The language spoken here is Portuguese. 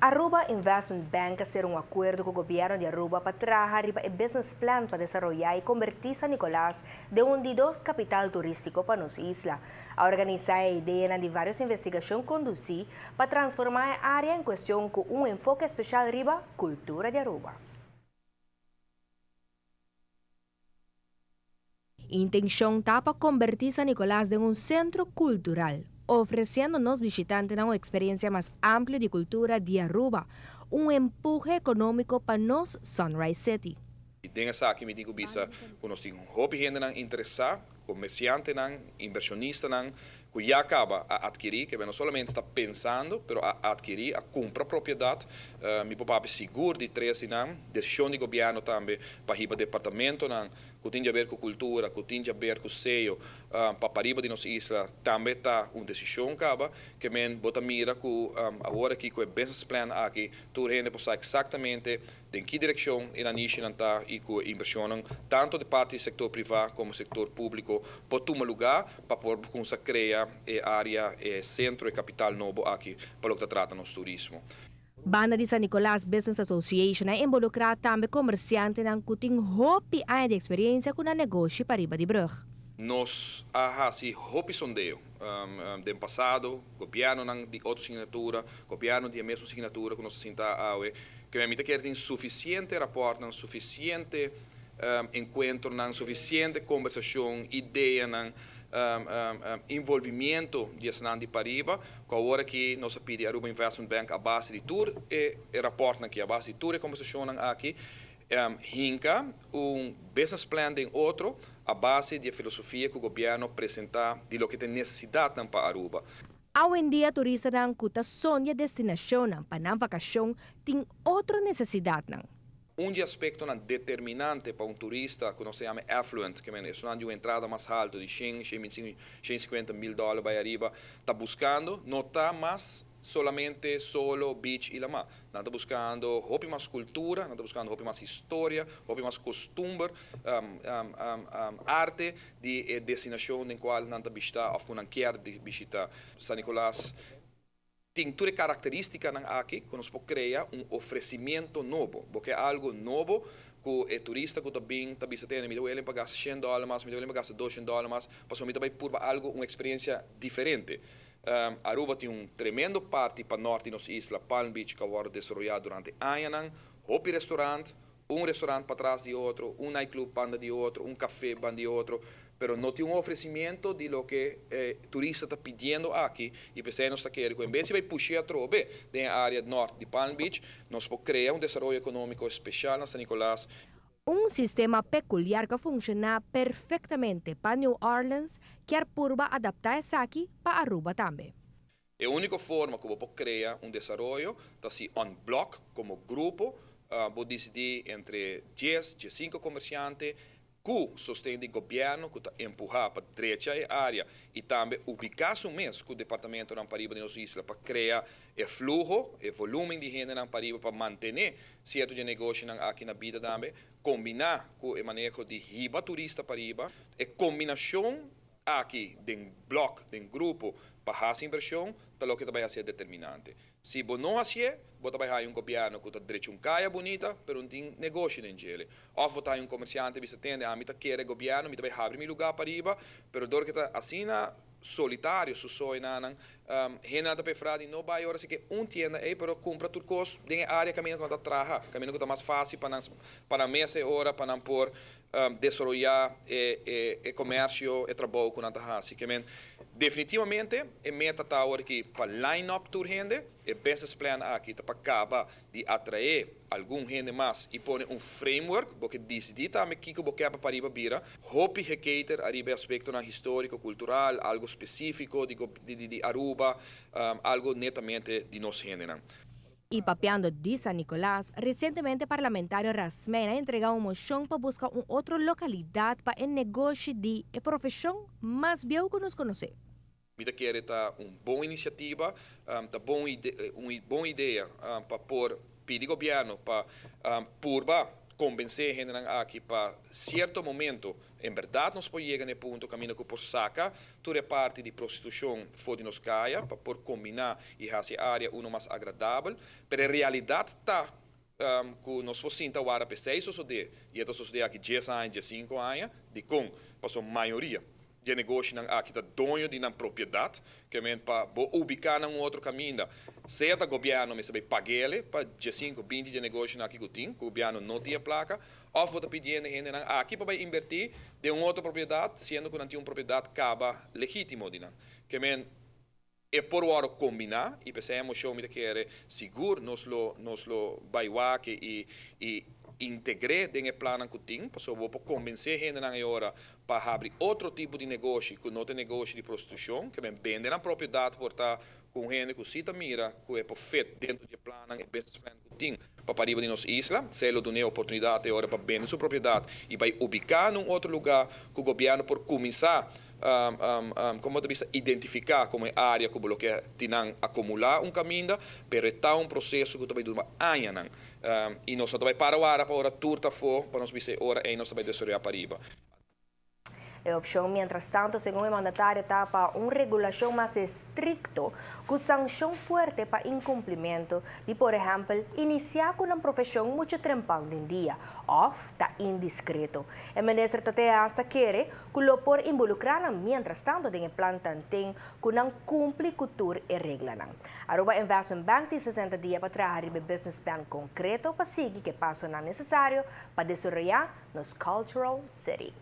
Aruba Investment Bank hacer un acuerdo con el gobierno de Aruba para trabajar el business plan para desarrollar y convertir San Nicolás de un de dos capital turístico para nuestra isla. A organizar a idea de varias investigaciones conducir para transformar a área en cuestión con un enfoque especial arriba cultura de Aruba. Intención está para convertir San Nicolás en un centro cultural, ofreciendo a los visitantes una experiencia más amplia de cultura de Aruba, un empuje económico para nos Sunrise City. Dingen sa aqui me digo bisa, quando tem hobby gente não interessar, comerciante não, inversionista não, que já acaba a adquirir, que não somente está pensando, pero a adquirir, a comprar propriedade, me papai seguro de três não, decisão de governo também para ir para departamento não, que tem a ver com cultura, que tem a ver com seio, para pariba de nossa isla, também está uma decisão acaba, que men bota mira que agora aqui com o business plan aqui, tu rende para exatamente em que direção e na niche não está e com inversão tanto de parte do setor privado como do setor público para tomar lugar para poder criar área centro e capital novo aqui para o que trata nosso turismo. Banda de San Nicolás Business Association é involucrada também comerciantes que têm hobby de experiência com o negócio para riba de brug. Nós assim hobby sondeo do passado, governo de outra assinatura, governo de mesma assinatura que nós sinta que me admite que tem suficiente rapport, suficiente encontro, suficiente conversação, ideia, envolvimento de Asnandi Pariba, que agora que nós pedimos a Aruba Investment Bank a base de tour e rapport aqui, a base de tour e conversação aqui, hinca business plan de outro, a base de filosofia que o governo apresenta de lo que tem necessidade para Aruba. Hoje em dia, turistas não cuta sonha destinação para a vacação tem outra necessidade não. Aspecto determinante para um turista que nós chamamos affluent, que é uma entrada mais alta de $150,000 para arriba, está buscando, não está mais solamente solo beach e la mar. Não está buscando hobby mais cultura, não está buscando hobby mais história, hobby mais costume, arte de destinação em qual não está visitar ou não quer visitar. San Nicolás tem toda característica aqui que nós podemos criar oferecimento novo, porque é algo novo que o turista que também está visitando, me deu pagar $100, me deu pagar $200, para me também por algo, uma experiência diferente. Aruba tem tremendo parte para o norte de nossa isla, Palm Beach, que agora desenvolvido durante anos, hobby restaurante, restaurante para trás de outro, nightclub banda de outro, café banda de outro, pero não tem oferecimento de lo que turista está pedindo aqui e pensei nós está querendo que em vez de vai puxar a trobe na área norte de Palm Beach, nós podemos criar desenvolvimento econômico especial na San Nicolás. Sistema peculiar que funciona perfeitamente para New Orleans, quer purba adaptar-se aqui para Aruba também. A única forma que você criar desenvolvimento é se on block como grupo, você decidir entre 10, 15 comerciantes que sustém o governo, que está empurrar para a direita a área e também ubicar-se mesmo com o departamento na Pariba de nossa isla para criar o fluxo, o volume de gente na Pariba para manter certo de negócio aqui na vida também, combinar com o manejo de riba turista Pariba, a combinação aqui de bloco, de grupo para essa inversão, é o que vai ser determinante. Se você não fizer, você vai ter governo que está direito caia bonita, mas não tem negócio dentro dele. Ou você tem comerciante que atende, a mim quer governo, me vai abrir meu lugar para riba, mas dor que está assim solitário, só não, Renata Pefradi não vai agora se que tienda aí para comprar tudo coisa, tem área caminho que está atrás, caminho que está mais fácil para mesa hora para não por desenvolver o comércio e trabalho com a assim que definitivamente a meta está agora aqui para line-up tour gente, o business plan aqui está para acabar de atrair algum gente mais e pôr framework, porque decidir também que você quer para arriba bira, hobby recater arriba aspecto histórico, cultural, algo específico de Aruba, algo netamente de nossa gente. E papeando de San Nicolás, recentemente o parlamentário Rasmena entregou uma moção para buscar outra localidade para o negócio de profissão mais bem que nos conhecemos. Eu quero estar uma boa iniciativa, uma boa ideia para pedir governo para convencer a gente aqui para certo momento em verdade nós podemos chegar no ponto caminho que por saca toda a parte de prostituição fora de nos caia para por combinar e fazer a área uma mais agradável, mas a realidade está que nós podemos sentar agora para 6 ou de e então só de aqui 10 anos, 5 anos, de com passou maioria de negócio aqui da dono de propriedade, que é para ubicar em outro caminho. Se o governo me sabe pagar para 5, 20 de negócio aqui que tem, o governo não tinha placa, ou vou pedir aqui para investir de outra propriedade, sendo que não tem uma propriedade caba legítimo, que é por hora combinar e pensamos que quer seguro nos lo baiuaque e integrar dentro do plano que tem, para convencer a gente agora para abrir outro tipo de negócio, que não é negócio de prostituição, que vende na propriedade por estar com gente que se mira, que é feito dentro do plano e business plan que tem para arriba de nossa isla, se ele dá a oportunidade agora para vender sua propriedade e vai ubicar em outro lugar que o governo por começar como deve identificar como área que o que tem acumular caminho, para estar um processo que vai durar anos. E nós vai para o ar para hora turta for, para nós ver hora e nós vai desenvolver para arriba. A opção, mientras tanto, segundo o mandatário, está para uma regulação mais estricta, com sanção forte para incumprimento de, por exemplo, iniciar com uma profissão muito trempão de dia, ou está indiscreto. O ministro até hasta quer que o por involucrar, mientras tanto, em planta tem que não cumpre cultura e regra. Aruba Investment Bank tem 60 dias para trazer um business plan concreto para seguir que passo não necessário para desenvolver nos Cultural City.